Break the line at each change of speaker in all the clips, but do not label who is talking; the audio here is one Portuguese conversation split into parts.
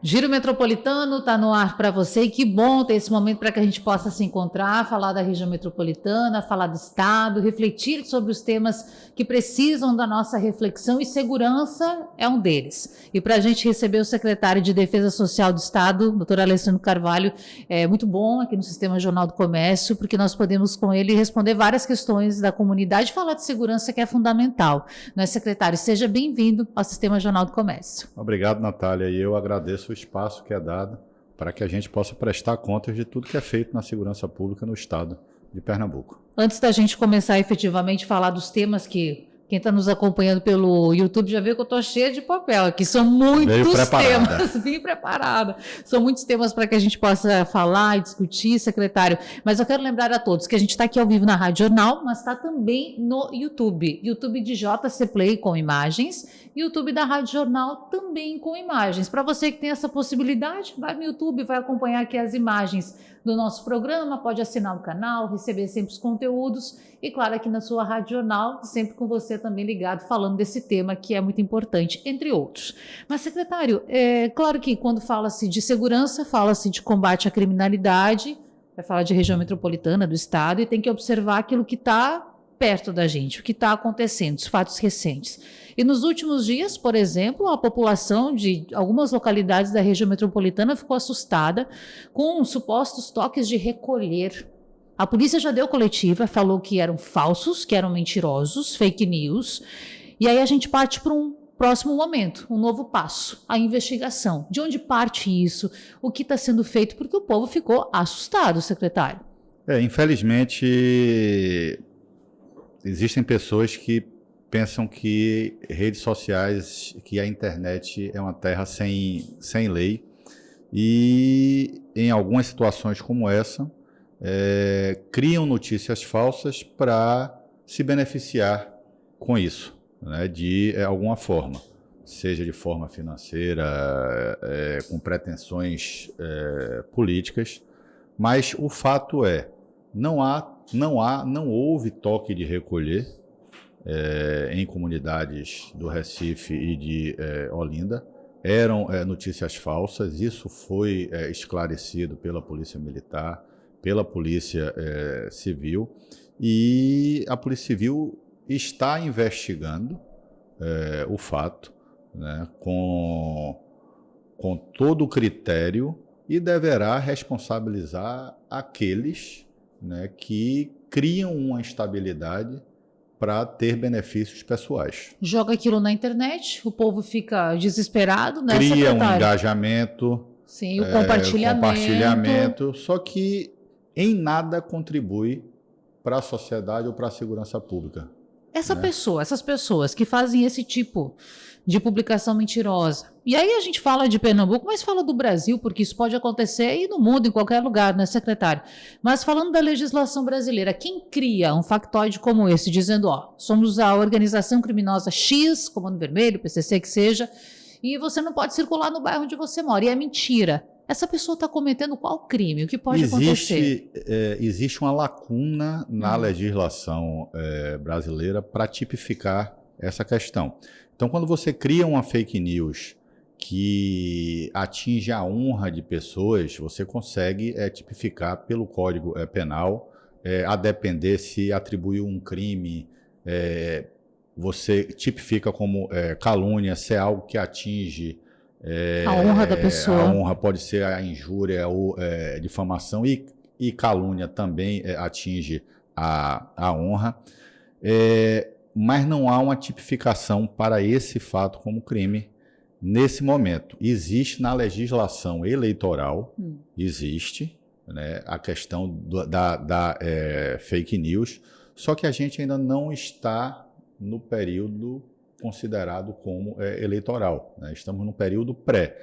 Giro Metropolitano está no ar para você e que bom ter esse momento para que a gente possa se encontrar, falar da região metropolitana, falar do Estado, refletir sobre os temas que precisam da nossa reflexão e segurança é um deles. E para a gente receber o secretário de Defesa Social do Estado, doutor Alessandro Carvalho, é muito bom aqui no Sistema Jornal do Comércio, porque nós podemos com ele responder várias questões da comunidade e falar de segurança que é fundamental. Não secretário? Seja bem-vindo ao Sistema Jornal do Comércio.
Obrigado, Natália, e eu agradeço o espaço que é dado para que a gente possa prestar contas de tudo que é feito na segurança pública no estado de Pernambuco.
Antes da gente começar efetivamente a falar dos temas que quem está nos acompanhando pelo YouTube já viu que eu estou cheia de papel aqui. São muitos temas, bem preparada. São muitos temas para que a gente possa falar e discutir, secretário. Mas eu quero lembrar a todos que a gente está aqui ao vivo na Rádio Jornal, mas está também no YouTube. YouTube de JC Play com imagens, YouTube da Rádio Jornal também com imagens. Para você que tem essa possibilidade, vai no YouTube, vai acompanhar aqui as imagens do nosso programa, pode assinar o canal, receber sempre os conteúdos e, claro, aqui na sua Rádio Jornal, sempre com você também ligado, falando desse tema que é muito importante, entre outros. Mas, secretário, é claro que quando fala-se de segurança, fala-se de combate à criminalidade, vai falar de região metropolitana do estado e tem que observar aquilo que está perto da gente, o que está acontecendo, os fatos recentes. E nos últimos dias, por exemplo, a população de algumas localidades da região metropolitana ficou assustada com supostos toques de recolher. A polícia já deu coletiva, falou que eram falsos, que eram mentirosos, fake news. E aí a gente parte para um próximo momento, um novo passo, a investigação. De onde parte isso? O que está sendo feito? Porque o povo ficou assustado, secretário.
Infelizmente, existem pessoas que pensam que redes sociais, que a internet é uma terra sem lei e em algumas situações como essa, criam notícias falsas para se beneficiar com isso, né, de alguma forma, seja de forma financeira, com pretensões políticas, mas o fato é, não houve toque de recolher em comunidades do Recife e de Olinda. Eram notícias falsas, isso foi esclarecido pela Polícia Militar, pela Polícia Civil, e a Polícia Civil está investigando o fato, né, com todo o critério e deverá responsabilizar aqueles, né, que criam uma instabilidade para ter benefícios pessoais.
Joga aquilo na internet, o povo fica desesperado, né,
cria
secretário?
Um engajamento.
Sim, o compartilhamento.
Só que em nada contribui para a sociedade ou para a segurança pública.
Essas pessoas que fazem esse tipo de publicação mentirosa. E aí a gente fala de Pernambuco, mas fala do Brasil, porque isso pode acontecer aí no mundo, em qualquer lugar, né, secretário? Mas falando da legislação brasileira, quem cria um factoide como esse, dizendo, somos a organização criminosa X, Comando Vermelho, PCC, que seja, e você não pode circular no bairro onde você mora, e é mentira. Essa pessoa está cometendo qual crime? O que pode acontecer?
Existe uma lacuna na legislação brasileira para tipificar essa questão. Então, quando você cria uma fake news que atinge a honra de pessoas, você consegue tipificar pelo Código Penal, a depender se atribuiu um crime, você tipifica como calúnia, se é algo que atinge
a honra da pessoa.
A honra pode ser a injúria ou difamação, e calúnia também atinge a honra. Mas não há uma tipificação para esse fato como crime nesse momento. Existe na legislação eleitoral, existe, né, a questão da fake news, só que a gente ainda não está no período considerado como eleitoral, né? Estamos no período pré.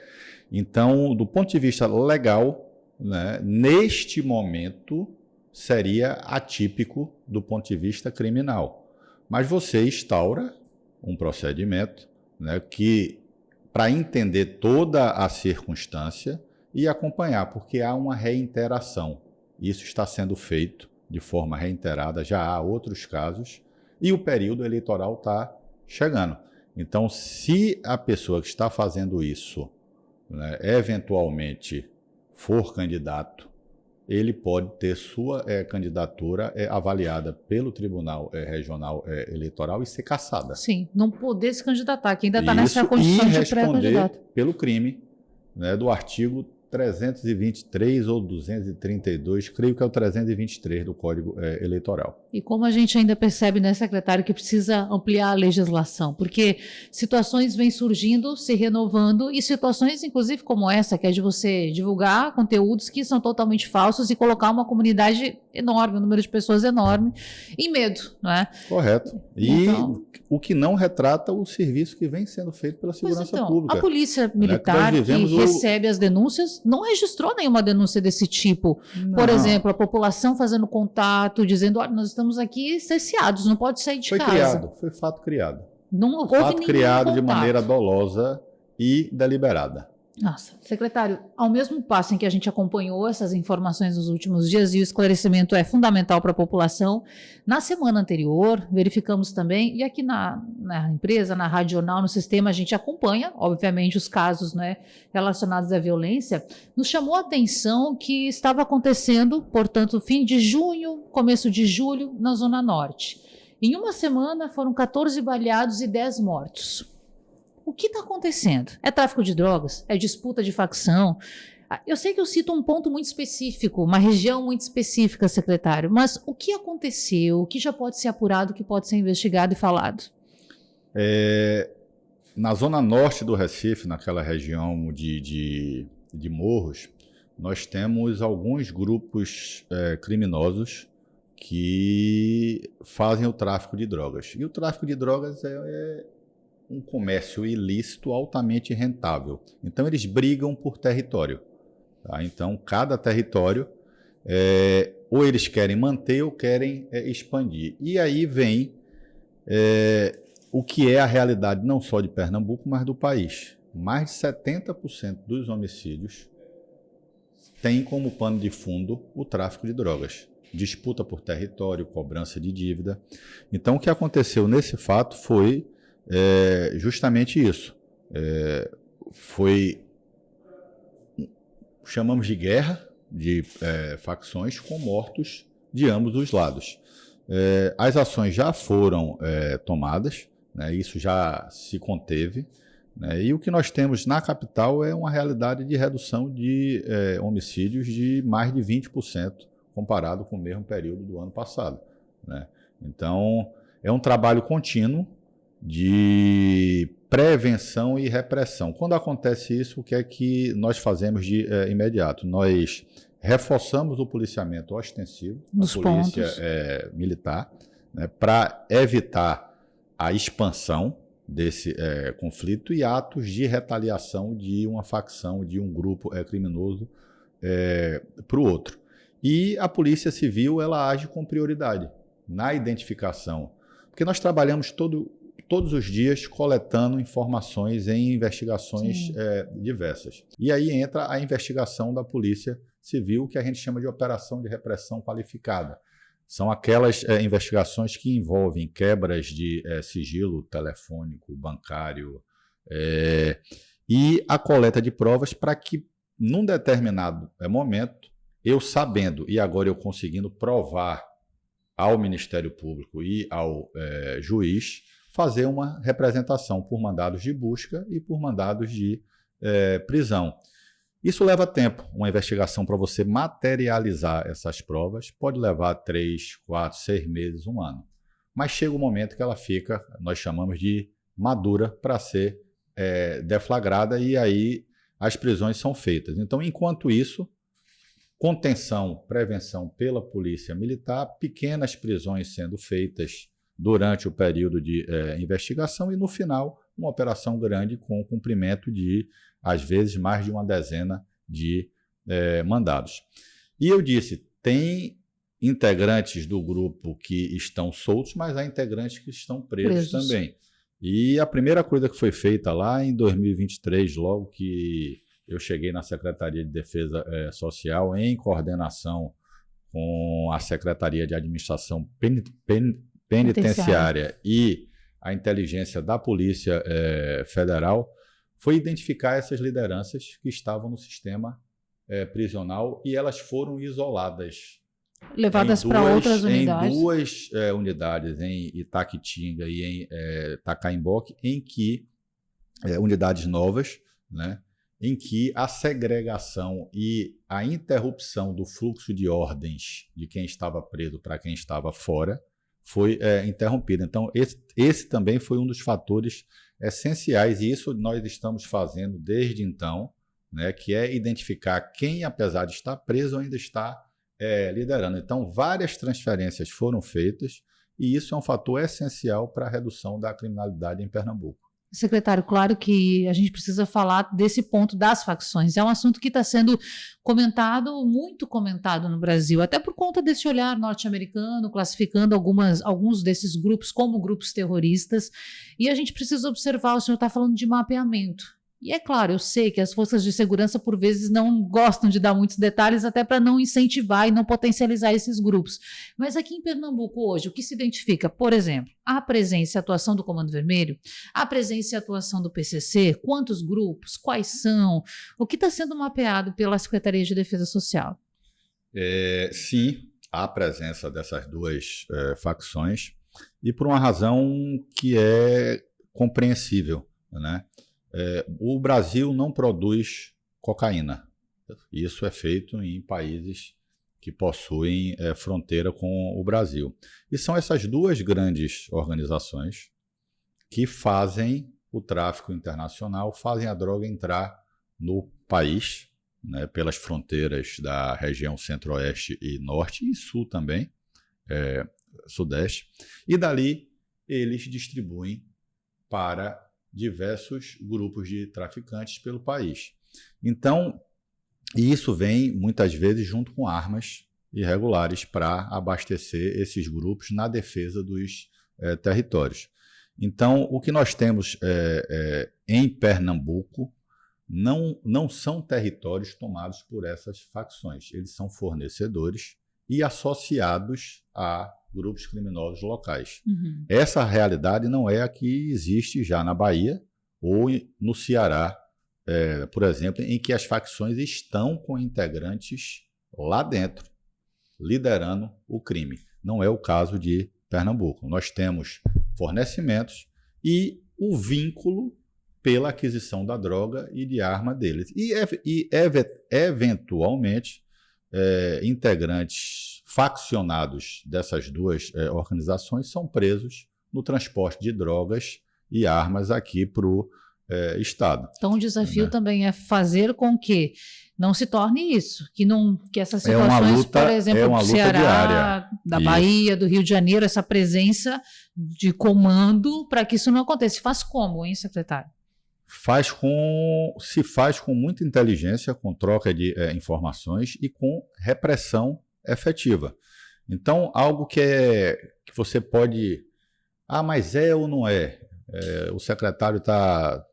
Então, do ponto de vista legal, né, neste momento seria atípico do ponto de vista criminal. Mas você instaura um procedimento, né, que para entender toda a circunstância e acompanhar, porque há uma reiteração. Isso está sendo feito de forma reiterada, já há outros casos, e o período eleitoral está chegando. Então, se a pessoa que está fazendo isso, né, eventualmente for candidato, ele pode ter sua candidatura avaliada pelo Tribunal Regional Eleitoral e ser cassada.
Sim, não poder se candidatar, que ainda está nessa condição de pré-candidato.
Pelo crime, né, do artigo 323 ou 232, creio que é o 323 do Código Eleitoral.
E como a gente ainda percebe, né, secretário, que precisa ampliar a legislação, porque situações vêm surgindo, se renovando, e situações, inclusive, como essa, que é de você divulgar conteúdos que são totalmente falsos e colocar uma comunidade enorme, um número de pessoas enorme, em medo, não é?
Correto. E então, o que não retrata o serviço que vem sendo feito pela segurança pública.
A polícia militar que recebe as denúncias não registrou nenhuma denúncia desse tipo. Não. Por exemplo, a população fazendo contato, dizendo, olha, nós estamos aqui cerceados, não pode sair de casa.
Foi fato criado.
Não houve
fato criado contato. De maneira dolosa e deliberada.
Nossa, secretário, ao mesmo passo em que a gente acompanhou essas informações nos últimos dias e o esclarecimento é fundamental para a população, na semana anterior verificamos também, e aqui na empresa, na Rádio Jornal, no sistema, a gente acompanha, obviamente, os casos, né, relacionados à violência, nos chamou a atenção que estava acontecendo, portanto, fim de junho, começo de julho, na Zona Norte. Em uma semana foram 14 baleados e 10 mortos. O que está acontecendo? É tráfico de drogas? É disputa de facção? Eu sei que eu cito um ponto muito específico, uma região muito específica, secretário, mas o que aconteceu? O que já pode ser apurado, o que pode ser investigado e falado?
Na zona norte do Recife, naquela região de morros, nós temos alguns grupos criminosos que fazem o tráfico de drogas. E o tráfico de drogas é um comércio ilícito altamente rentável. Então, eles brigam por território. Tá? Então, cada território, ou eles querem manter ou querem expandir. E aí vem o que é a realidade não só de Pernambuco, mas do país. Mais de 70% dos homicídios têm como pano de fundo o tráfico de drogas. Disputa por território, cobrança de dívida. Então, o que aconteceu nesse fato foi justamente isso. Chamamos de guerra de facções com mortos de ambos os lados. As ações já foram tomadas, né, isso já se conteve, né, e o que nós temos na capital é uma realidade de redução de homicídios de mais de 20% comparado com o mesmo período do ano passado, né? Então, é um trabalho contínuo de prevenção e repressão. Quando acontece isso, o que é que nós fazemos de imediato? Nós reforçamos o policiamento ostensivo, a polícia militar, né, para evitar a expansão desse conflito e atos de retaliação de uma facção, de um grupo criminoso para o outro. E a Polícia Civil, ela age com prioridade na identificação, porque nós trabalhamos todos os dias coletando informações em investigações diversas. E aí entra a investigação da Polícia Civil, que a gente chama de operação de repressão qualificada. São aquelas investigações que envolvem quebras de sigilo telefônico, bancário, e a coleta de provas para que, num determinado momento, eu sabendo e agora eu conseguindo provar ao Ministério Público e ao juiz, fazer uma representação por mandados de busca e por mandados de prisão. Isso leva tempo. Uma investigação para você materializar essas provas pode levar 3, 4, 6 meses, 1 ano. Mas chega um momento que ela fica, nós chamamos de madura, para ser deflagrada, e aí as prisões são feitas. Então, enquanto isso, contenção, prevenção pela Polícia Militar, pequenas prisões sendo feitas durante o período de investigação e, no final, uma operação grande com o cumprimento de, às vezes, mais de uma dezena de mandados. E eu disse, tem integrantes do grupo que estão soltos, mas há integrantes que estão presos também. E a primeira coisa que foi feita lá em 2023, logo que eu cheguei na Secretaria de Defesa Social, em coordenação com a Secretaria de Administração Penitenciária e a inteligência da Polícia Federal, foi identificar essas lideranças que estavam no sistema prisional e elas foram isoladas.
Levadas para outras unidades.
Em duas unidades, em Itaquitinga e em Tacaimboque, em que unidades novas, né, em que a segregação e a interrupção do fluxo de ordens de quem estava preso para quem estava fora foi interrompida. Então, esse também foi um dos fatores essenciais, e isso nós estamos fazendo desde então, né, que é identificar quem, apesar de estar preso, ainda está liderando. Então, várias transferências foram feitas e isso é um fator essencial para a redução da criminalidade em Pernambuco.
Secretário, claro que a gente precisa falar desse ponto das facções. É um assunto que está sendo comentado, muito comentado no Brasil, até por conta desse olhar norte-americano, classificando alguns desses grupos como grupos terroristas. E a gente precisa observar, o senhor está falando de mapeamento. E é claro, eu sei que as forças de segurança, por vezes, não gostam de dar muitos detalhes, até para não incentivar e não potencializar esses grupos. Mas aqui em Pernambuco, hoje, o que se identifica? Por exemplo, a presença e atuação do Comando Vermelho, a presença e atuação do PCC, quantos grupos, quais são, o que está sendo mapeado pela Secretaria de Defesa Social?
Sim, há a presença dessas duas facções, e por uma razão que é compreensível, né? O Brasil não produz cocaína. Isso é feito em países que possuem fronteira com o Brasil. E são essas duas grandes organizações que fazem o tráfico internacional, fazem a droga entrar no país, né, pelas fronteiras da região centro-oeste e norte, e sul também, sudeste. E dali eles distribuem para diversos grupos de traficantes pelo país. Então, isso vem muitas vezes junto com armas irregulares para abastecer esses grupos na defesa dos territórios. Então, o que nós temos em Pernambuco não são territórios tomados por essas facções. Eles são fornecedores e associados a grupos criminosos locais. Uhum. Essa realidade não é a que existe já na Bahia ou no Ceará, por exemplo, em que as facções estão com integrantes lá dentro, liderando o crime. Não é o caso de Pernambuco. Nós temos fornecimentos e o vínculo pela aquisição da droga e de arma deles. E eventualmente, integrantes faccionados dessas duas organizações são presos no transporte de drogas e armas aqui para o Estado.
Então, o desafio também é fazer com que não se torne isso, que essas situações, por exemplo, do Ceará, diária. Da Bahia, do Rio de Janeiro, essa presença de comando, para que isso não aconteça. Faz como, hein, secretário?
Se faz com muita inteligência, com troca de informações e com repressão efetiva. Então, algo que você pode... mas é ou não é? O secretário está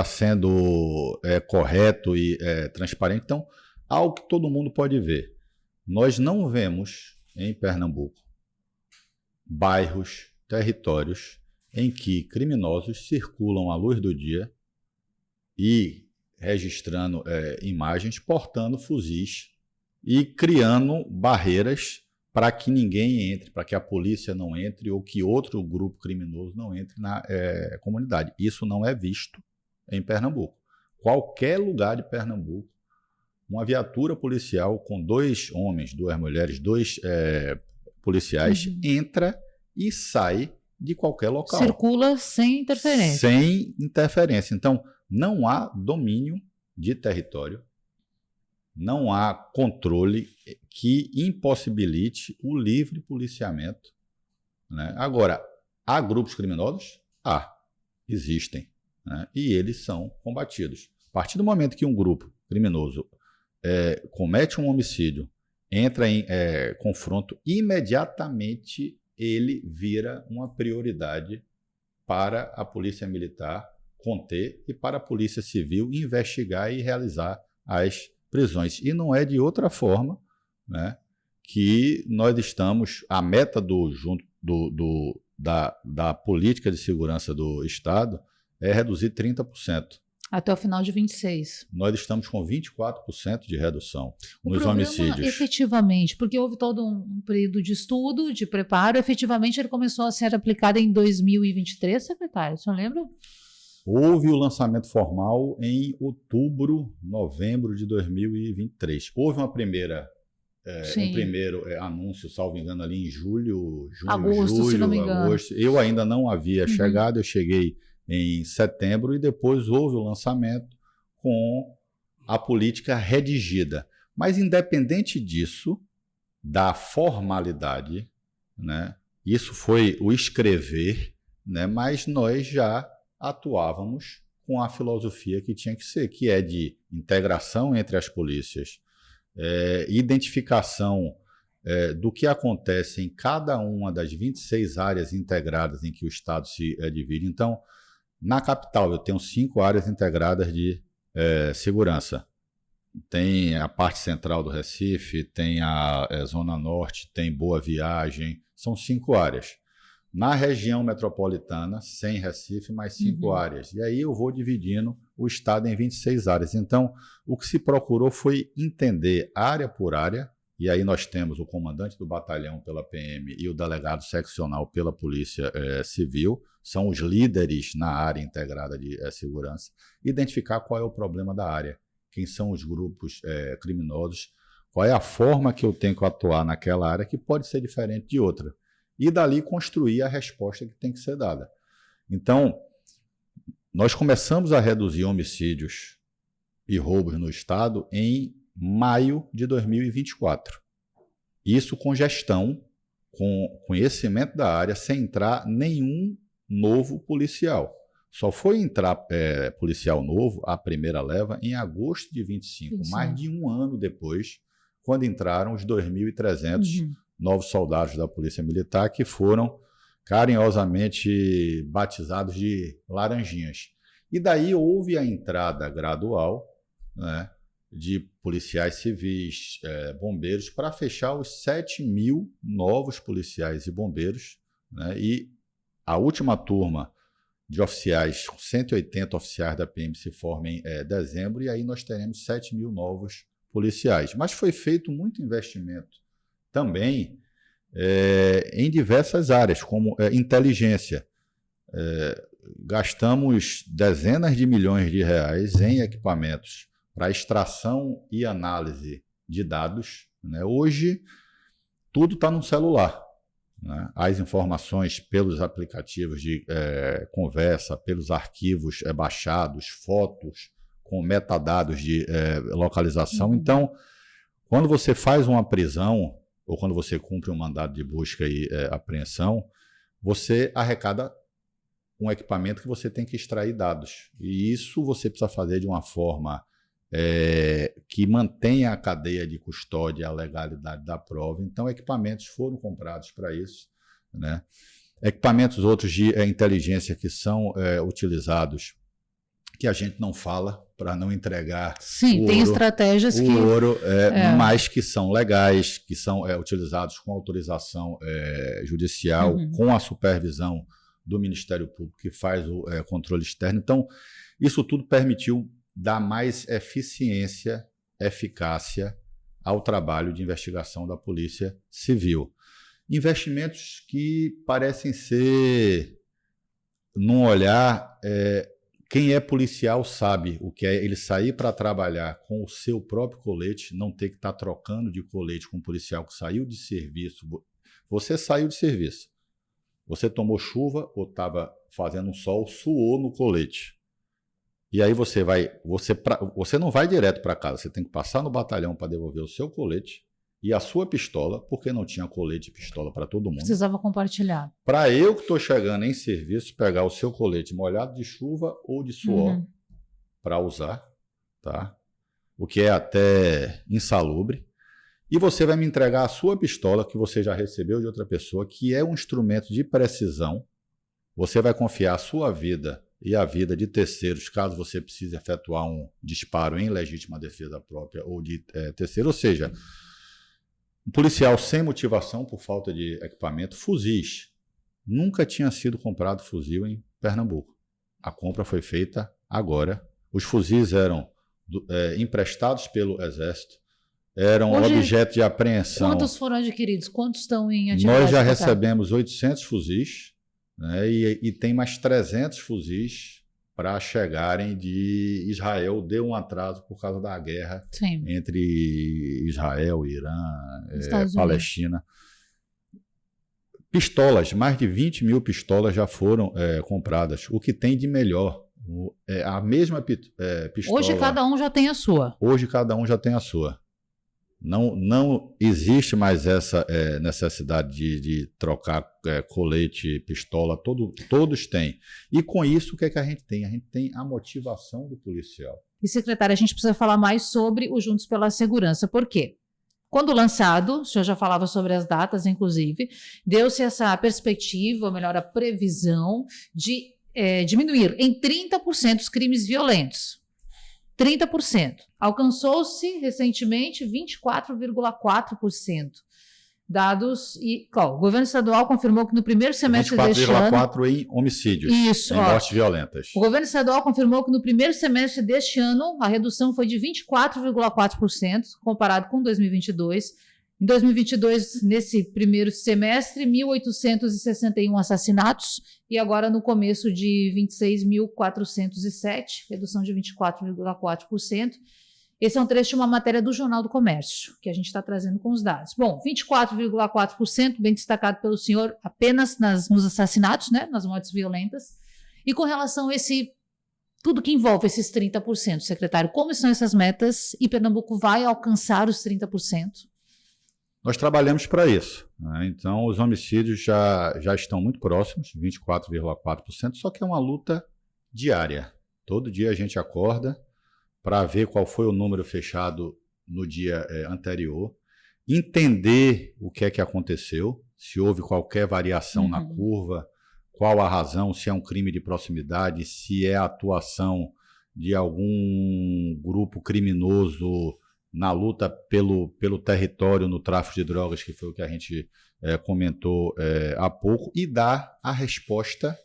sendo correto e transparente. Então, algo que todo mundo pode ver. Nós não vemos em Pernambuco bairros, territórios em que criminosos circulam à luz do dia e registrando imagens, portando fuzis e criando barreiras para que ninguém entre, para que a polícia não entre ou que outro grupo criminoso não entre na comunidade. Isso não é visto em Pernambuco. Qualquer lugar de Pernambuco, uma viatura policial com 2 homens, 2 mulheres, 2 policiais, entra e sai de qualquer local.
Circula sem interferência.
Sem interferência. Então, não há domínio de território, não há controle que impossibilite o livre policiamento, né? Agora, há grupos criminosos? Existem, né? E eles são combatidos. A partir do momento que um grupo criminoso comete um homicídio, entra em confronto, imediatamente ele vira uma prioridade para a Polícia Militar conter e para a Polícia Civil investigar e realizar as prisões. E não é de outra forma, né, que nós estamos... A meta da política de segurança do Estado é reduzir 30%
Até o final de 26.
Nós estamos com 24% de redução nos homicídios.
Efetivamente, porque houve todo um período de estudo, de preparo, efetivamente ele começou a ser aplicado em 2023, secretário, o senhor lembra?
Houve o lançamento formal em outubro, novembro de 2023. Houve um primeiro anúncio, salvo engano, ali em julho,
agosto, se não me engano.
Agosto. Eu ainda não havia chegado, eu cheguei em setembro e depois houve o lançamento com a política redigida. Mas independente disso, da formalidade, né, isso foi o escrever, né, mas nós já atuávamos com a filosofia que tinha que ser, que é de integração entre as polícias, identificação do que acontece em cada uma das 26 áreas integradas em que o Estado se divide. Então, na capital, eu tenho 5 áreas integradas de segurança. Tem a parte central do Recife, tem a Zona Norte, tem Boa Viagem, são 5 áreas. Na região metropolitana, sem Recife, mais 5 áreas. E aí eu vou dividindo o Estado em 26 áreas. Então, o que se procurou foi entender área por área, e aí nós temos o comandante do batalhão pela PM e o delegado seccional pela Polícia Civil, são os líderes na área integrada de segurança, identificar qual é o problema da área, quem são os grupos criminosos, qual é a forma que eu tenho que atuar naquela área que pode ser diferente de outra. E dali construir a resposta que tem que ser dada. Então, nós começamos a reduzir homicídios e roubos no Estado em maio de 2024. Isso com gestão, com conhecimento da área, sem entrar nenhum novo policial. Só foi entrar policial novo, a primeira leva, em agosto de 25, mais de um ano depois, quando entraram os 2.300 novos soldados da Polícia Militar, que foram carinhosamente batizados de laranjinhas. E daí houve a entrada gradual, né, de policiais civis, bombeiros, para fechar os 7.000 novos policiais e bombeiros, né, e a última turma de oficiais, 180 oficiais da PM se formam em dezembro, e aí nós teremos 7.000 novos policiais. Mas foi feito muito investimento também em diversas áreas, como inteligência. Gastamos dezenas de milhões de reais em equipamentos para extração e análise de dados, né? Hoje, tudo está no celular, né? As informações pelos aplicativos de conversa, pelos arquivos baixados, fotos com metadados de localização. Então, quando você faz uma prisão, ou quando você cumpre um mandado de busca e apreensão, você arrecada um equipamento que você tem que extrair dados. E isso você precisa fazer de uma forma que mantenha a cadeia de custódia e a legalidade da prova. Então, equipamentos foram comprados para isso, né? Equipamentos outros de inteligência que são utilizados, que a gente não fala para não entregar.
Sim, tem estratégias que...
ouro, mas que são legais, que são utilizados com autorização judicial, com a supervisão do Ministério Público, que faz o controle externo. Então, isso tudo permitiu dar mais eficiência, eficácia ao trabalho de investigação da Polícia Civil. Investimentos que parecem ser, num olhar... Quem é policial sabe o que é ele sair para trabalhar com o seu próprio colete, não ter que estar trocando de colete com um policial que saiu de serviço. Você saiu de serviço, você tomou chuva ou estava fazendo um sol, suou no colete. E aí você não vai direto para casa, você tem que passar no batalhão para devolver o seu colete e a sua pistola, porque não tinha colete e pistola para todo mundo.
Precisava compartilhar.
Para eu que estou chegando em serviço, pegar o seu colete molhado de chuva ou de suor para usar, tá? O que é até insalubre. E você vai me entregar a sua pistola, que você já recebeu de outra pessoa, que é um instrumento de precisão. Você vai confiar a sua vida e a vida de terceiros, caso você precise efetuar um disparo em legítima defesa própria ou de terceiro. Ou seja, um policial sem motivação por falta de equipamento, fuzis. Nunca tinha sido comprado fuzil em Pernambuco. A compra foi feita agora, Os fuzis eram emprestados pelo Exército, eram objeto de apreensão.
Quantos foram adquiridos? Quantos estão em atividade?
Nós já recebemos 800 fuzis, né, e tem mais 300 fuzis para chegarem de Israel. Deu um atraso por causa da guerra entre Israel, Irã, Palestina. Pistolas, mais de 20 mil pistolas já foram compradas. O que tem de melhor, a mesma pistola.
Hoje cada um já tem a sua.
Hoje cada um já tem a sua. Não existe mais essa necessidade de trocar colete, pistola, todos têm. E com isso, o que é que a gente tem? A gente tem a motivação do policial.
E, secretário, a gente precisa falar mais sobre o Juntos pela Segurança. Por quê? Quando lançado, o senhor já falava sobre as datas, inclusive, deu-se essa perspectiva, ou melhor, a previsão de diminuir em 30% os crimes violentos. 30%. Alcançou-se recentemente 24,4%. Dados e o governo estadual confirmou que no primeiro semestre deste ano...
24,4% em homicídios,
isso,
em mortes violentas.
O governo estadual confirmou que no primeiro semestre deste ano a redução foi de 24,4% comparado com 2022. Em 2022, nesse primeiro semestre, 1.861 assassinatos e agora no começo de 26.407, redução de 24,4%. Esse é um trecho de uma matéria do Jornal do Comércio, que a gente está trazendo com os dados. Bom, 24,4%, bem destacado pelo senhor, apenas nos assassinatos, né, nas mortes violentas. E com relação a tudo que envolve esses 30%, secretário, como estão essas metas e Pernambuco vai alcançar os 30%?
Nós trabalhamos para isso, né? Então, os homicídios já estão muito próximos, 24,4%, só que é uma luta diária. Todo dia a gente acorda para ver qual foi o número fechado no dia anterior, entender o que é que aconteceu, se houve qualquer variação na curva, qual a razão, se é um crime de proximidade, se é a atuação de algum grupo criminoso na luta pelo território, no tráfico de drogas, que foi o que a gente comentou há pouco, e dar a resposta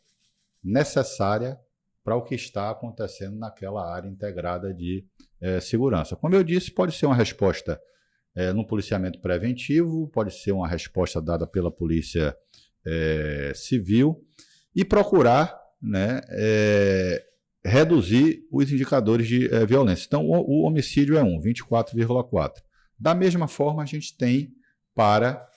necessária para o que está acontecendo naquela área integrada de segurança. Como eu disse, pode ser uma resposta no policiamento preventivo, pode ser uma resposta dada pela Polícia Civil e procurar, né, reduzir os indicadores de violência. Então, o homicídio é 24,4%. Da mesma forma, a gente tem para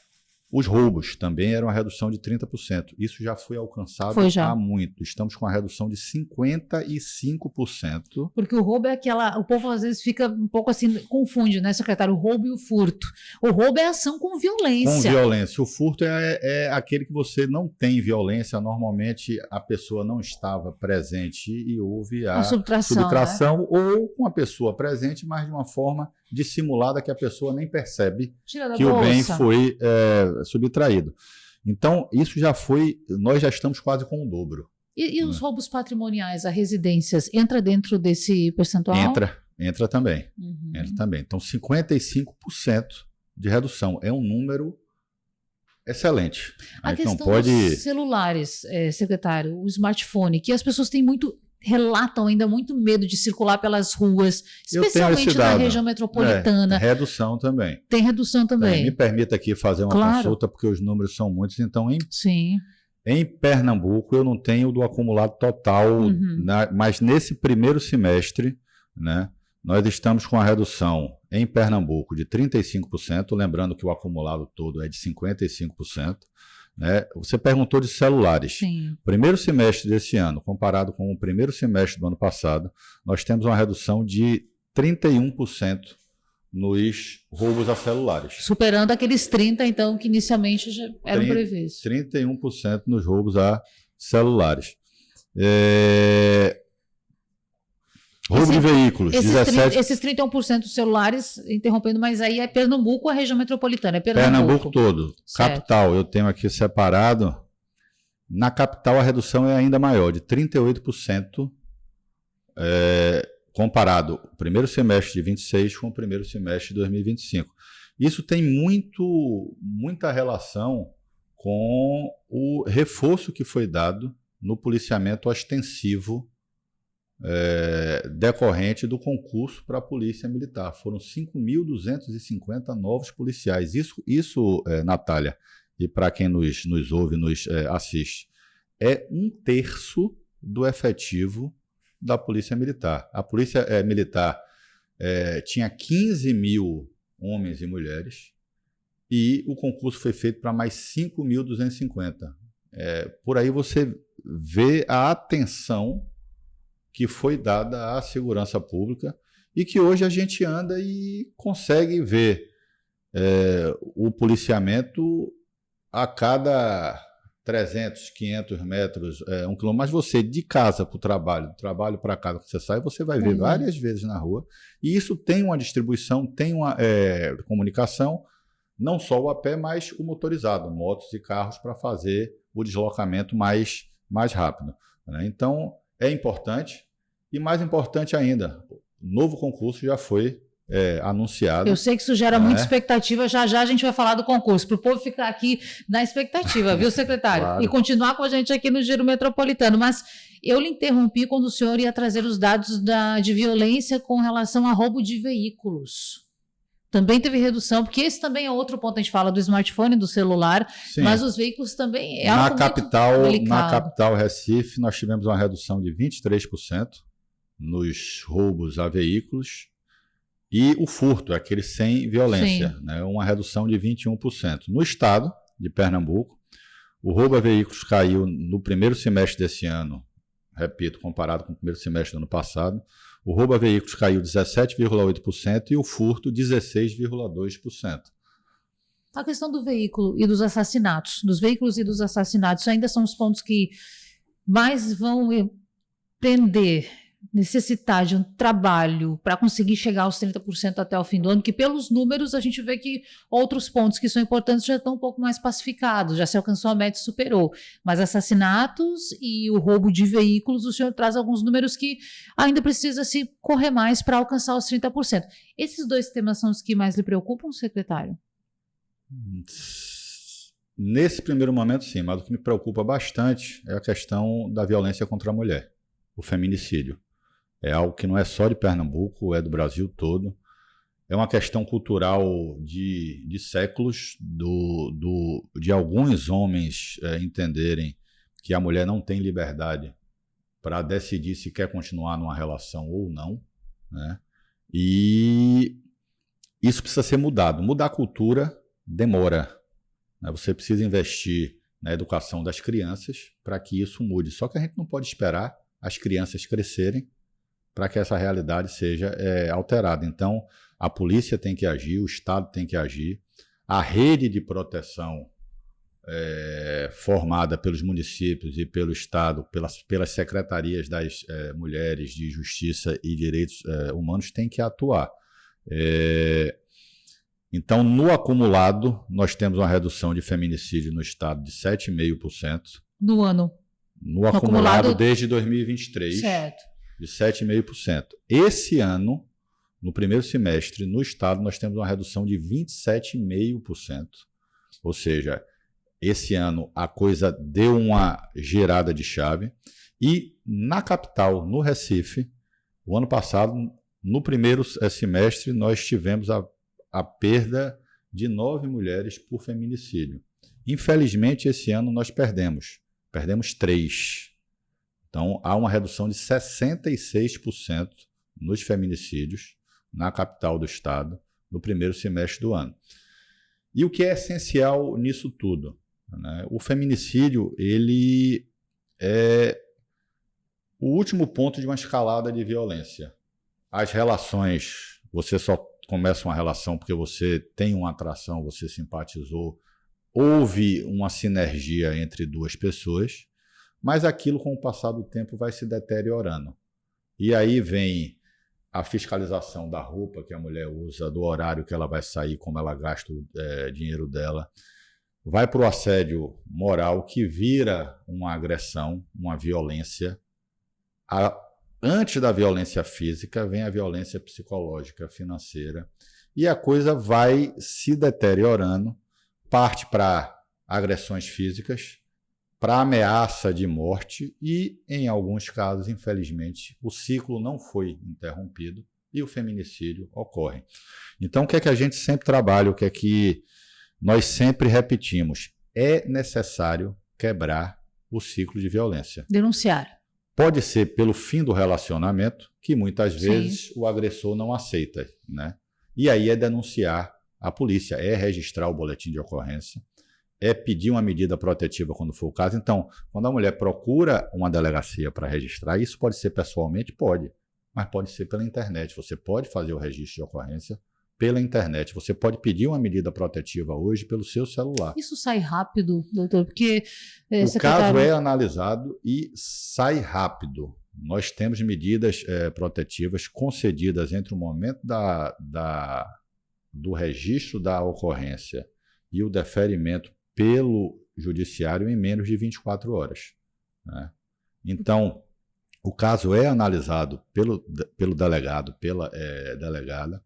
os roubos, também era uma redução de 30%. Isso já foi alcançado há muito. Estamos com uma redução de 55%.
Porque o roubo é o povo às vezes fica um pouco assim, confunde, né, secretário? O roubo e o furto. O roubo é ação com violência.
Com violência. O furto é aquele que você não tem violência. Normalmente a pessoa não estava presente e houve a subtração, né? Ou com a pessoa presente, mas de uma forma dissimulada que a pessoa nem percebe que o bem foi subtraído. Então, isso nós já estamos quase com o dobro.
E os roubos patrimoniais a residências, entra dentro desse percentual?
Entra também. Entra também. Então, 55% de redução. É um número excelente.
A questão dos celulares, secretário, o smartphone, que as pessoas relatam ainda muito medo de circular pelas ruas, especialmente na região metropolitana.
Redução também.
Tem redução também.
Me permita aqui fazer uma consulta, porque os números são muitos. Então, em Pernambuco, eu não tenho do acumulado total, mas nesse primeiro semestre, né, nós estamos com a redução em Pernambuco de 35%, lembrando que o acumulado todo é de 55%. Né? Você perguntou de celulares.
Sim.
Primeiro semestre desse ano, comparado com o primeiro semestre do ano passado, nós temos uma redução de 31% nos roubos a celulares.
Superando aqueles 30%, então, que inicialmente já eram previstos.
31% nos roubos a celulares. Roubo de veículos, 17%.
Esses 31% dos celulares, interrompendo, mas aí é Pernambuco ou a região metropolitana? É
Pernambuco todo. Certo. Capital, eu tenho aqui separado. Na capital, a redução é ainda maior, de 38%, comparado o primeiro semestre de 26 com o primeiro semestre de 2025. Isso tem muita relação com o reforço que foi dado no policiamento ostensivo decorrente do concurso para a Polícia Militar. Foram 5.250 novos policiais. Isso, Natália, e para quem nos ouve, nos assiste, é 1/3 do efetivo da Polícia Militar. A Polícia Militar tinha 15 mil homens e mulheres e o concurso foi feito para mais 5.250. Por aí você vê a atenção que foi dada à segurança pública e que hoje a gente anda e consegue ver o policiamento a cada 300, 500 metros, 1 quilômetro, mas você de casa para o trabalho, do trabalho para casa que você sai, você vai ver várias vezes na rua, e isso tem uma distribuição, tem uma comunicação, não só o a pé, mas o motorizado, motos e carros para fazer o deslocamento mais rápido, né? Então, é importante, e mais importante ainda, o novo concurso já foi anunciado.
Eu sei que isso gera muita expectativa, já a gente vai falar do concurso, para o povo ficar aqui na expectativa, viu, secretário? Claro. E continuar com a gente aqui no Giro Metropolitano. Mas eu lhe interrompi quando o senhor ia trazer os dados de violência com relação a roubo de veículos. Também teve redução, porque esse também é outro ponto, a gente fala do smartphone, do celular, sim, mas os veículos também
algo muito delicado. Na capital Recife, nós tivemos uma redução de 23% nos roubos a veículos. E o furto, aquele sem violência, né, uma redução de 21%. No estado de Pernambuco, o roubo a veículos caiu no primeiro semestre desse ano, repito, comparado com o primeiro semestre do ano passado, o roubo a veículos caiu 17,8% e o furto 16,2%.
A questão do veículo e dos assassinatos, dos veículos e dos assassinatos, ainda são os pontos que mais vão necessitar de um trabalho para conseguir chegar aos 30% até o fim do ano, que pelos números a gente vê que outros pontos que são importantes já estão um pouco mais pacificados, já se alcançou a meta e superou. Mas assassinatos e o roubo de veículos, o senhor traz alguns números que ainda precisa se correr mais para alcançar os 30%. Esses dois temas são os que mais lhe preocupam, secretário?
Nesse primeiro momento, sim, mas o que me preocupa bastante é a questão da violência contra a mulher, o feminicídio. É algo que não é só de Pernambuco, é do Brasil todo. É uma questão cultural de séculos, de alguns homens entenderem que a mulher não tem liberdade para decidir se quer continuar numa relação ou não, né? E isso precisa ser mudado. Mudar a cultura demora, né? Você precisa investir na educação das crianças para que isso mude. Só que a gente não pode esperar as crianças crescerem para que essa realidade seja alterada. Então, a polícia tem que agir, o Estado tem que agir, a rede de proteção formada pelos municípios e pelo Estado, pelas secretarias das mulheres de justiça e direitos humanos tem que atuar. Então, no acumulado, nós temos uma redução de feminicídio no Estado de 7,5%.
No ano?
No acumulado desde 2023.
Certo.
De 7,5%. Esse ano, no primeiro semestre, no Estado, nós temos uma redução de 27,5%. Ou seja, esse ano a coisa deu uma girada de chave. E na capital, no Recife, o ano passado, no primeiro semestre, nós tivemos a perda de 9 mulheres por feminicídio. Infelizmente, esse ano nós perdemos 3. Então, há uma redução de 66% nos feminicídios na capital do estado no primeiro semestre do ano. E o que é essencial nisso tudo, né? O feminicídio, ele é o último ponto de uma escalada de violência. As relações, você só começa uma relação porque você tem uma atração, você simpatizou, houve uma sinergia entre duas pessoas, mas aquilo, com o passar do tempo, vai se deteriorando. E aí vem a fiscalização da roupa que a mulher usa, do horário que ela vai sair, como ela gasta o dinheiro dela. Vai para o assédio moral, que vira uma agressão, uma violência. Antes da violência física, vem a violência psicológica, financeira. E a coisa vai se deteriorando, parte para agressões físicas, para ameaça de morte e, em alguns casos, infelizmente, o ciclo não foi interrompido e o feminicídio ocorre. Então, o que é que a gente sempre trabalha, o que é que nós sempre repetimos? É necessário quebrar o ciclo de violência.
Denunciar.
Pode ser pelo fim do relacionamento, que muitas vezes o agressor não aceita, né? E aí é denunciar a polícia, é registrar o boletim de ocorrência, é pedir uma medida protetiva quando for o caso. Então, quando a mulher procura uma delegacia para registrar, isso pode ser pessoalmente? Pode, mas pode ser pela internet. Você pode fazer o registro de ocorrência pela internet. Você pode pedir uma medida protetiva hoje pelo seu celular.
Isso sai rápido, doutor? Porque
o caso é analisado e sai rápido. Nós temos medidas protetivas concedidas entre o momento do registro da ocorrência e o deferimento pelo judiciário em menos de 24 horas. Né? Então, o caso é analisado pelo delegado, pela delegada,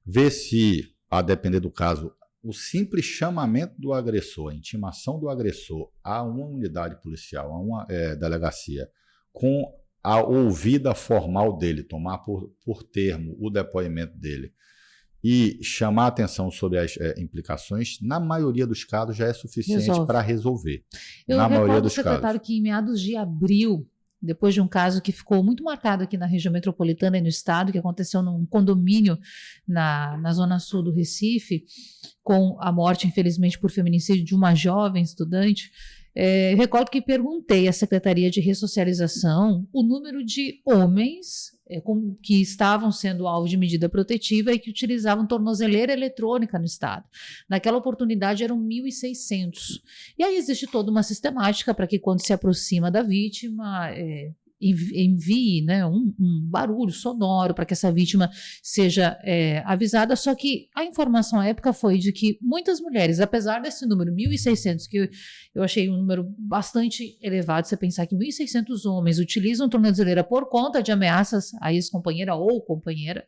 vê se, a depender do caso, o simples chamamento do agressor, a intimação do agressor a uma unidade policial, a uma delegacia, com a ouvida formal dele, tomar por termo o depoimento dele e chamar a atenção sobre as implicações, na maioria dos casos já é suficiente para resolver.
Eu recordo, secretário, que em meados de abril, depois de um caso que ficou muito marcado aqui na região metropolitana e no estado, que aconteceu num condomínio na zona sul do Recife, com a morte, infelizmente, por feminicídio de uma jovem estudante, recordo que perguntei à Secretaria de Ressocialização o número de homens que estavam sendo alvo de medida protetiva e que utilizavam tornozeleira eletrônica no estado. Naquela oportunidade eram 1.600. E aí existe toda uma sistemática para que quando se aproxima da vítima, envie, né, um barulho sonoro para que essa vítima seja avisada, só que a informação à época foi de que muitas mulheres, apesar desse número 1.600, que eu achei um número bastante elevado, você pensar que 1.600 homens utilizam tornozeleira por conta de ameaças à ex-companheira ou companheira,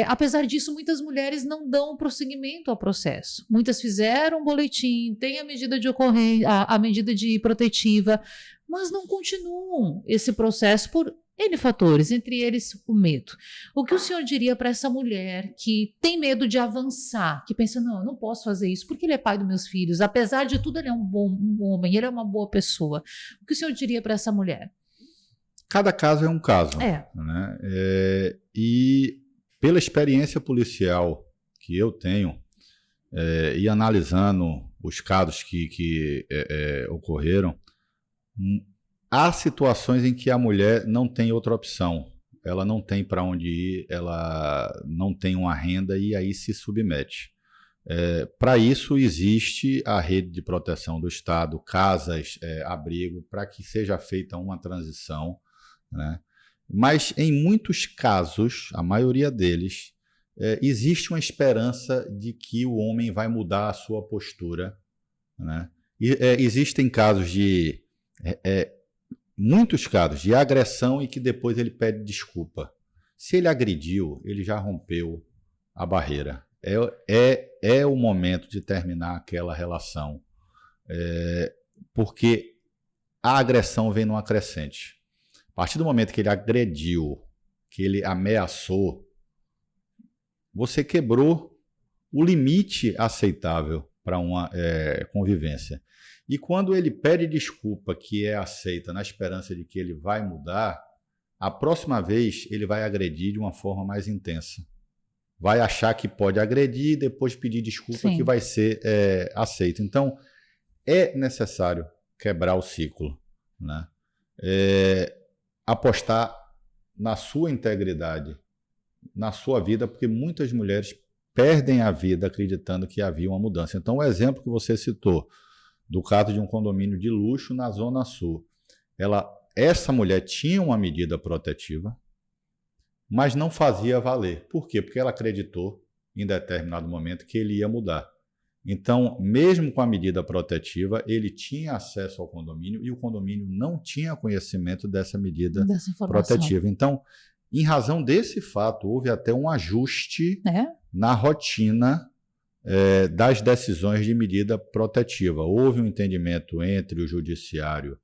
apesar disso, muitas mulheres não dão prosseguimento ao processo. Muitas fizeram um boletim, tem a medida de ocorrência, a medida de protetiva, mas não continuam esse processo por N fatores, entre eles o medo. O que o senhor diria para essa mulher que tem medo de avançar, que pensa, não, eu não posso fazer isso, porque ele é pai dos meus filhos, apesar de tudo ele é um bom homem, ele é uma boa pessoa. O que o senhor diria para essa mulher?
Cada caso é um caso. Né? E pela experiência policial que eu tenho, e analisando os casos que ocorreram, há situações em que a mulher não tem outra opção, ela não tem para onde ir, ela não tem uma renda e aí se submete. Para isso existe a rede de proteção do Estado, casas, abrigo, para que seja feita uma transição, né? Mas em muitos casos, a maioria deles, existe uma esperança de que o homem vai mudar a sua postura, né? E, existem casos muitos casos de agressão e que depois ele pede desculpa. Se ele agrediu, ele já rompeu a barreira. É o momento de terminar aquela relação, porque a agressão vem numa crescente. A partir do momento que ele agrediu, que ele ameaçou, você quebrou o limite aceitável para uma convivência. E quando ele pede desculpa, que é aceita na esperança de que ele vai mudar, a próxima vez ele vai agredir de uma forma mais intensa. Vai achar que pode agredir e depois pedir desculpa. Sim. Que vai ser aceito. Então, é necessário quebrar o ciclo, né? Apostar na sua integridade, na sua vida, porque muitas mulheres perdem a vida acreditando que havia uma mudança. Então, o exemplo que você citou, do caso de um condomínio de luxo na Zona Sul. Essa mulher tinha uma medida protetiva, mas não fazia valer. Por quê? Porque ela acreditou, em determinado momento, que ele ia mudar. Então, mesmo com a medida protetiva, ele tinha acesso ao condomínio e o condomínio não tinha conhecimento dessa medida protetiva. Então, em razão desse fato, houve até um ajuste na rotina das decisões de medida protetiva. Houve um entendimento entre o Judiciário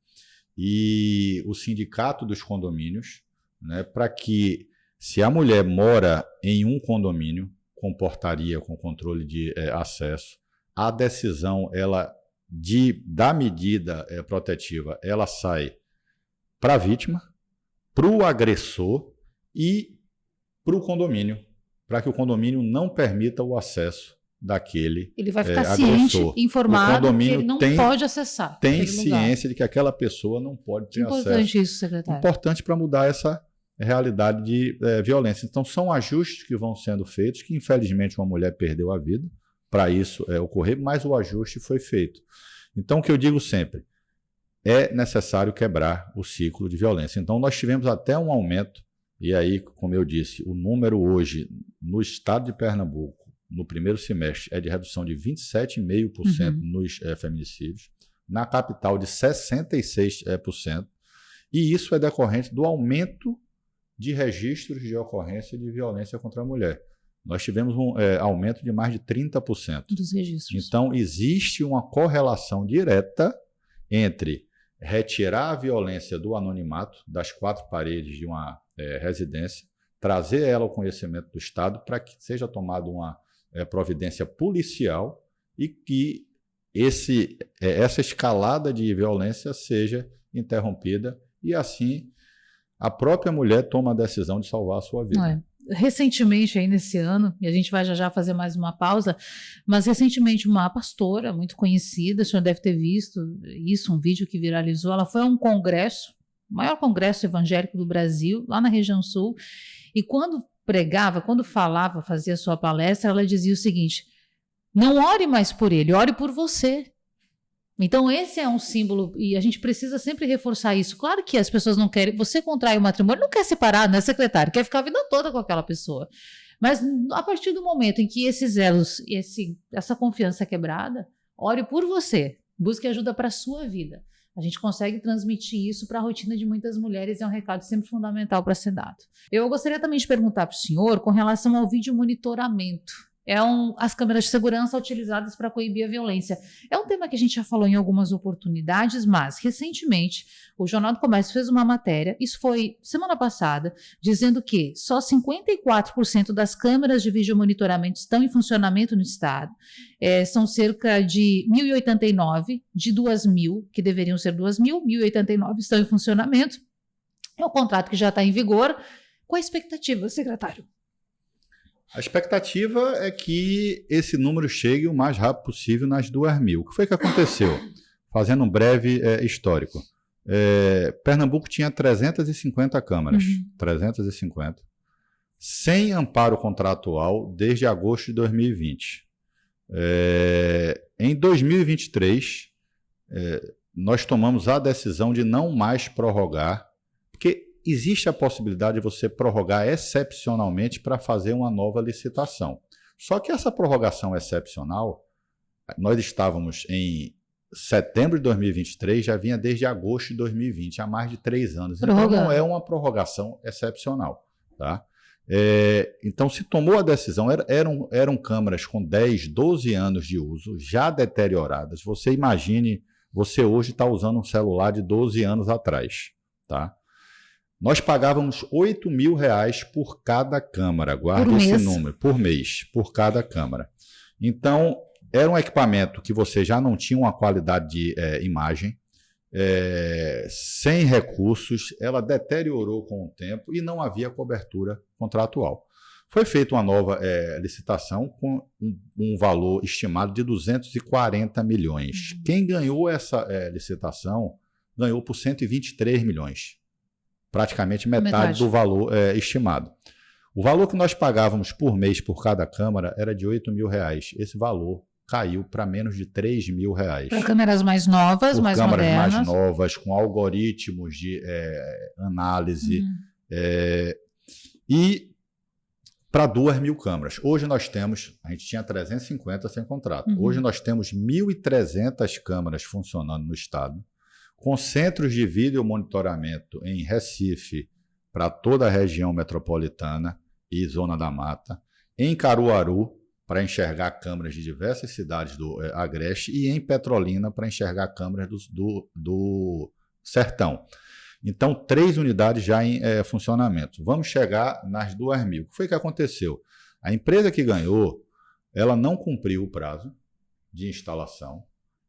e o Sindicato dos Condomínios, né, para que, se a mulher mora em um condomínio com portaria, com controle de acesso, a decisão da medida protetiva ela sai para a vítima, para o agressor e para o condomínio, para que o condomínio não permita o acesso daquele
Ele vai ficar ciente, informado que ele não pode acessar.
Tem ciência de que aquela pessoa não pode ter acesso.
Importante isso, secretário.
Importante para mudar essa realidade de violência. Então, são ajustes que vão sendo feitos, que infelizmente uma mulher perdeu a vida para isso ocorrer, mas o ajuste foi feito. Então, o que eu digo sempre, é necessário quebrar o ciclo de violência. Então, nós tivemos até um aumento, e aí, como eu disse, o número hoje no estado de Pernambuco, no primeiro semestre, é de redução de 27,5% nos feminicídios, na capital de 66%, e isso é decorrente do aumento de registros de ocorrência de violência contra a mulher. Nós tivemos um aumento de mais de 30%
dos registros.
Então, existe uma correlação direta entre retirar a violência do anonimato, das quatro paredes de uma residência, trazer ela ao conhecimento do Estado para que seja tomada uma providência policial e que essa escalada de violência seja interrompida e, assim, a própria mulher toma a decisão de salvar a sua vida.
Recentemente, aí nesse ano, e a gente vai já fazer mais uma pausa, mas recentemente uma pastora muito conhecida, o senhor deve ter visto isso, um vídeo que viralizou, ela foi a um congresso, o maior congresso evangélico do Brasil, lá na região sul, e quando pregava, quando falava, fazia sua palestra, ela dizia o seguinte: não ore mais por ele, ore por você. Então esse é um símbolo e a gente precisa sempre reforçar isso. Claro que as pessoas não querem, você contrai o matrimônio, não quer separar, né, secretário? Quer ficar a vida toda com aquela pessoa. Mas a partir do momento em que esses elos, essa confiança é quebrada, ore por você, busque ajuda para a sua vida. A gente consegue transmitir isso para a rotina de muitas mulheres, é um recado sempre fundamental para ser dado. Eu gostaria também de perguntar para o senhor com relação ao vídeo monitoramento. As câmeras de segurança utilizadas para coibir a violência. É um tema que a gente já falou em algumas oportunidades, mas recentemente o Jornal do Comércio fez uma matéria, isso foi semana passada, dizendo que só 54% das câmeras de vídeo monitoramento estão em funcionamento no estado. São cerca de 1.089, de 2.000, que deveriam ser 2.000, 1.089 estão em funcionamento. É um contrato que já está em vigor. Qual a expectativa, secretário?
A expectativa é que esse número chegue o mais rápido possível nas 2.000. O que foi que aconteceu? Fazendo um breve histórico. Pernambuco tinha 350 câmaras, 350, sem amparo contratual desde agosto de 2020. Em 2023, nós tomamos a decisão de não mais prorrogar, porque existe a possibilidade de você prorrogar excepcionalmente para fazer uma nova licitação. Só que essa prorrogação excepcional, nós estávamos em setembro de 2023, já vinha desde agosto de 2020, há mais de 3 anos. Então não é uma prorrogação excepcional. Tá? Então se tomou a decisão, eram câmeras com 10, 12 anos de uso, já deterioradas. Você imagine, você hoje está usando um celular de 12 anos atrás. Tá? Nós pagávamos R$8.000 por cada câmara, guarde esse número, por mês, por cada câmara. Então, era um equipamento que você já não tinha uma qualidade de imagem, sem recursos, ela deteriorou com o tempo e não havia cobertura contratual. Foi feita uma nova licitação com um valor estimado de 240 milhões. Quem ganhou essa licitação ganhou por 123 milhões. Praticamente metade do valor estimado. O valor que nós pagávamos por mês por cada câmara era de R$8.000. Esse valor caiu para menos de R$3.000.
Para câmeras mais novas, mais modernas.
Câmeras mais novas, com algoritmos de análise. E para 2.000 câmeras. Hoje nós temos, a gente tinha 350 sem contrato. Hoje nós temos 1.300 câmeras funcionando no estado, com centros de vídeo monitoramento em Recife, para toda a região metropolitana e Zona da Mata, em Caruaru, para enxergar câmeras de diversas cidades do Agreste e em Petrolina para enxergar câmeras do Sertão. Então, 3 unidades já em funcionamento. Vamos chegar nas 2.000. O que foi que aconteceu? A empresa que ganhou, ela não cumpriu o prazo de instalação,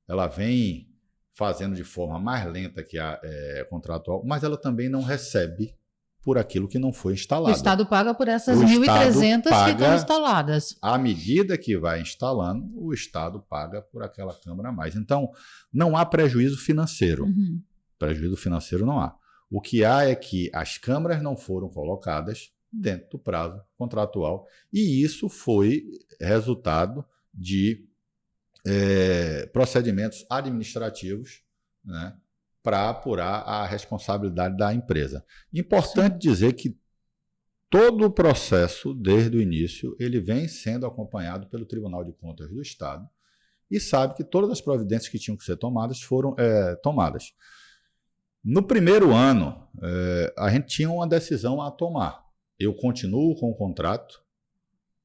ela vem fazendo de forma mais lenta que a contratual, mas ela também não recebe por aquilo que não foi instalado.
O Estado paga por essas 1.300 que estão instaladas.
À medida que vai instalando, o Estado paga por aquela câmara a mais. Então, não há prejuízo financeiro. Prejuízo financeiro não há. O que há é que as câmaras não foram colocadas dentro do prazo contratual e isso foi resultado de procedimentos administrativos, né, para apurar a responsabilidade da empresa. Importante dizer que todo o processo, desde o início, ele vem sendo acompanhado pelo Tribunal de Contas do Estado e sabe que todas as providências que tinham que ser tomadas foram tomadas. No primeiro ano, a gente tinha uma decisão a tomar. Eu continuo com o contrato,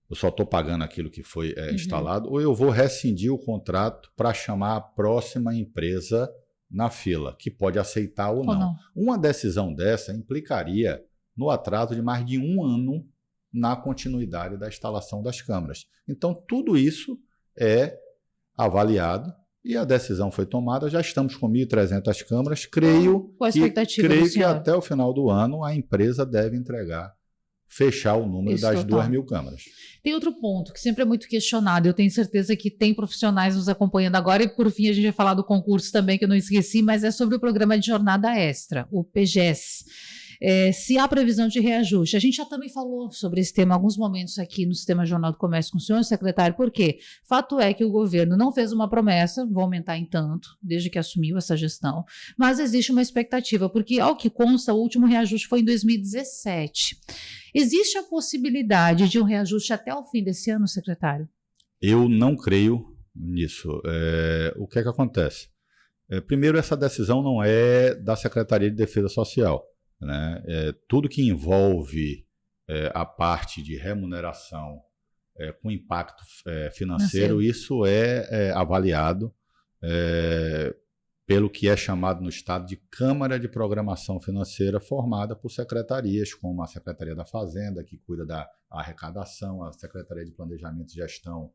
eu só estou pagando aquilo que foi instalado, ou eu vou rescindir o contrato para chamar a próxima empresa na fila, que pode aceitar ou não. Uma decisão dessa implicaria no atraso de mais de 1 ano na continuidade da instalação das câmaras. Então, tudo isso é avaliado e a decisão foi tomada. Já estamos com 1.300 câmaras. Creio que até o final do ano a empresa deve fechar o número das 2.000 câmaras.
Tem outro ponto que sempre é muito questionado, eu tenho certeza que tem profissionais nos acompanhando agora, e por fim a gente vai falar do concurso também, que eu não esqueci, mas é sobre o programa de jornada extra, o PGES. Se há previsão de reajuste. A gente já também falou sobre esse tema em alguns momentos aqui no Sistema Jornal do Comércio com o senhor, secretário, por quê? Fato é que o governo não fez uma promessa, vou aumentar em tanto, desde que assumiu essa gestão, mas existe uma expectativa, porque ao que consta, o último reajuste foi em 2017. Existe a possibilidade de um reajuste até o fim desse ano, secretário?
Eu não creio nisso. O que é que acontece? Primeiro, essa decisão não é da Secretaria de Defesa Social, né? Tudo que envolve a parte de remuneração com impacto financeiro, isso é avaliado pelo que é chamado no Estado de Câmara de Programação Financeira, formada por secretarias, como a Secretaria da Fazenda, que cuida da arrecadação, a Secretaria de Planejamento e Gestão,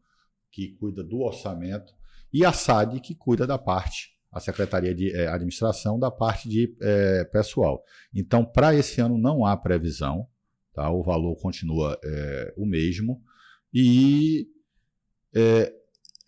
que cuida do orçamento, e a SAD, que cuida da parte, a Secretaria de Administração, da parte de pessoal. Então, para esse ano não há previsão, tá? O valor continua o mesmo, e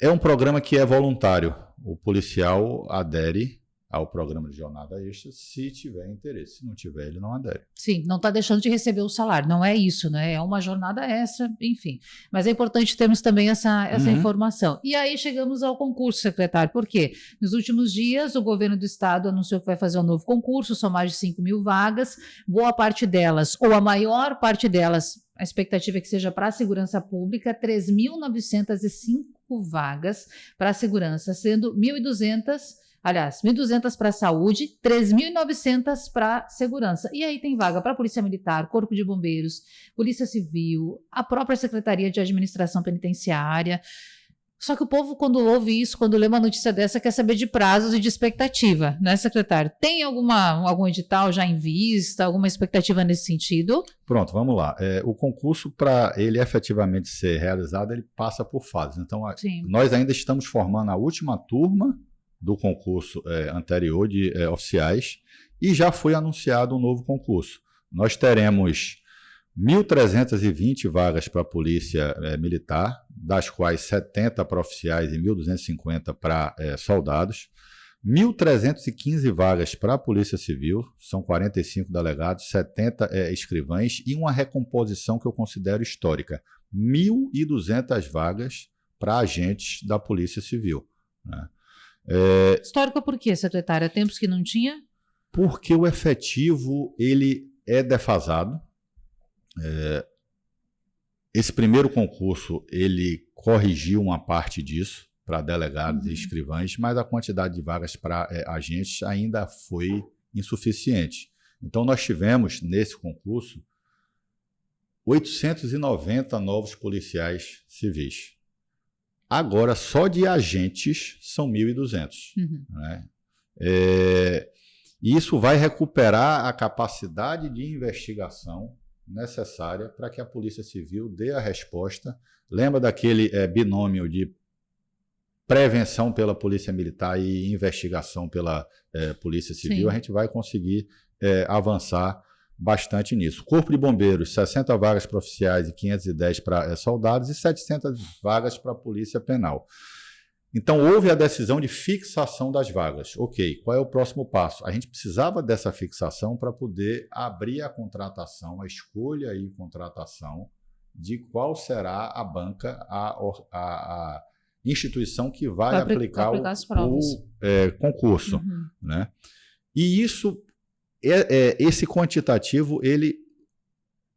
é um programa que é voluntário. O policial adere ao programa de jornada extra se tiver interesse. Se não tiver, ele não adere.
Sim, não está deixando de receber o salário. Não é isso, né? É uma jornada extra, enfim. Mas é importante termos também essa informação. E aí chegamos ao concurso, secretário. Por quê? Nos últimos dias, o governo do estado anunciou que vai fazer um novo concurso, são mais de 5.000 vagas. Boa parte delas, ou a maior parte delas, a expectativa é que seja para a segurança pública, 3.905 vagas para a segurança, sendo 1.200 para a saúde, 3.900 para a segurança. E aí tem vaga para a Polícia Militar, Corpo de Bombeiros, Polícia Civil, a própria Secretaria de Administração Penitenciária. Só que o povo, quando ouve isso, quando lê uma notícia dessa, quer saber de prazos e de expectativa, né, secretário? Tem algum edital já em vista, alguma expectativa nesse sentido?
Pronto, vamos lá. O concurso, para ele efetivamente ser realizado, ele passa por fases. Então, nós ainda estamos formando a última turma do concurso anterior de oficiais e já foi anunciado um novo concurso. Nós teremos 1.320 vagas para a Polícia Militar, das quais 70 para oficiais e 1.250 para soldados. 1.315 vagas para a Polícia Civil, são 45 delegados, 70 escrivães e uma recomposição que eu considero histórica. 1.200 vagas para agentes da Polícia Civil, né?
Histórica por quê, secretária? Tempos que não tinha?
Porque o efetivo ele é defasado. Esse primeiro concurso ele corrigiu uma parte disso para delegados e escrivães, mas a quantidade de vagas para agentes ainda foi insuficiente. Então nós tivemos nesse concurso 890 novos policiais civis. Agora, só de agentes são 1.200. Né? E isso vai recuperar a capacidade de investigação necessária para que a Polícia Civil dê a resposta. Lembra daquele binômio de prevenção pela Polícia Militar e investigação pela Polícia Civil? Sim. A gente vai conseguir avançar bastante nisso. Corpo de Bombeiros, 60 vagas para oficiais e 510 para soldados e 700 vagas para a Polícia Penal. Então, houve a decisão de fixação das vagas. Ok, qual é o próximo passo? A gente precisava dessa fixação para poder abrir a contratação, a escolha e contratação de qual será a banca, a instituição que vai aplicar o concurso. Né? E isso, esse quantitativo, ele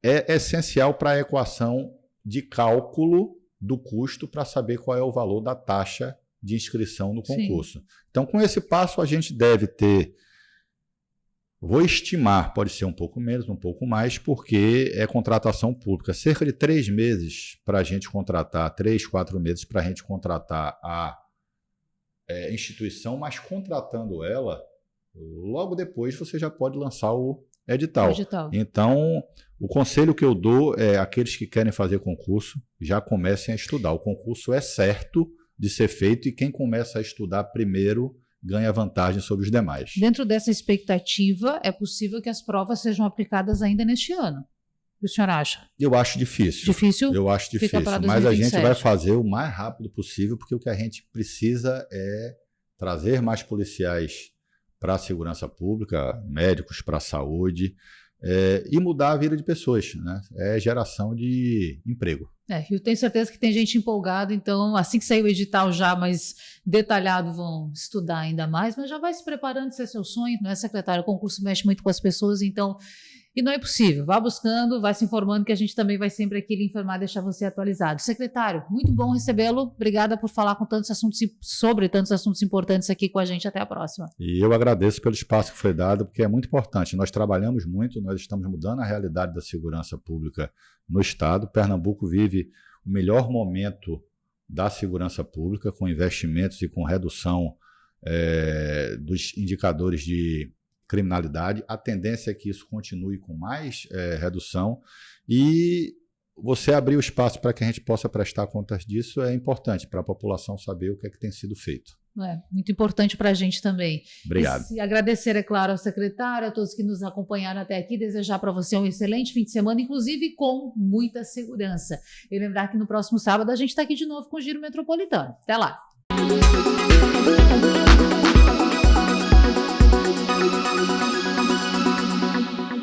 é essencial para a equação de cálculo do custo para saber qual é o valor da taxa de inscrição no concurso. Sim. Então, com esse passo, a gente deve ter, vou estimar, pode ser um pouco menos, um pouco mais, porque é contratação pública. Cerca de 3 meses para a gente contratar, 3, 4 meses para a gente contratar a instituição, mas contratando ela, logo depois você já pode lançar o edital. Então, o conselho que eu dou é aqueles que querem fazer concurso, já comecem a estudar. O concurso é certo de ser feito e quem começa a estudar primeiro ganha vantagem sobre os demais.
Dentro dessa expectativa, é possível que as provas sejam aplicadas ainda neste ano. O que o senhor acha?
Eu acho difícil.
Difícil?
Eu acho difícil, mas a gente vai fazer o mais rápido possível, porque o que a gente precisa é trazer mais policiais para a segurança pública, médicos para a saúde, e mudar a vida de pessoas, né? É geração de emprego.
Eu tenho certeza que tem gente empolgada, então assim que sair o edital já mais detalhado vão estudar ainda mais, mas já vai se preparando, se é seu sonho, não é, secretário? O concurso mexe muito com as pessoas, então, e não é possível. Vá buscando, vai se informando, que a gente também vai sempre aqui lhe informar, deixar você atualizado. Secretário, muito bom recebê-lo, obrigada por falar com tantos assuntos, sobre tantos assuntos importantes aqui com a gente, até a próxima.
E eu agradeço pelo espaço que foi dado, porque é muito importante, nós trabalhamos muito, nós estamos mudando a realidade da segurança pública no Estado. Pernambuco vive o melhor momento da segurança pública, com investimentos e com redução dos indicadores de criminalidade. A tendência é que isso continue com mais redução, e você abrir o espaço para que a gente possa prestar contas disso é importante para a população saber o que é que tem sido feito.
Muito importante para a gente também.
Obrigado.
E agradecer, é claro, ao secretário, a todos que nos acompanharam até aqui, desejar para você um excelente fim de semana, inclusive com muita segurança. E lembrar que no próximo sábado a gente está aqui de novo com o Giro Metropolitano. Até lá!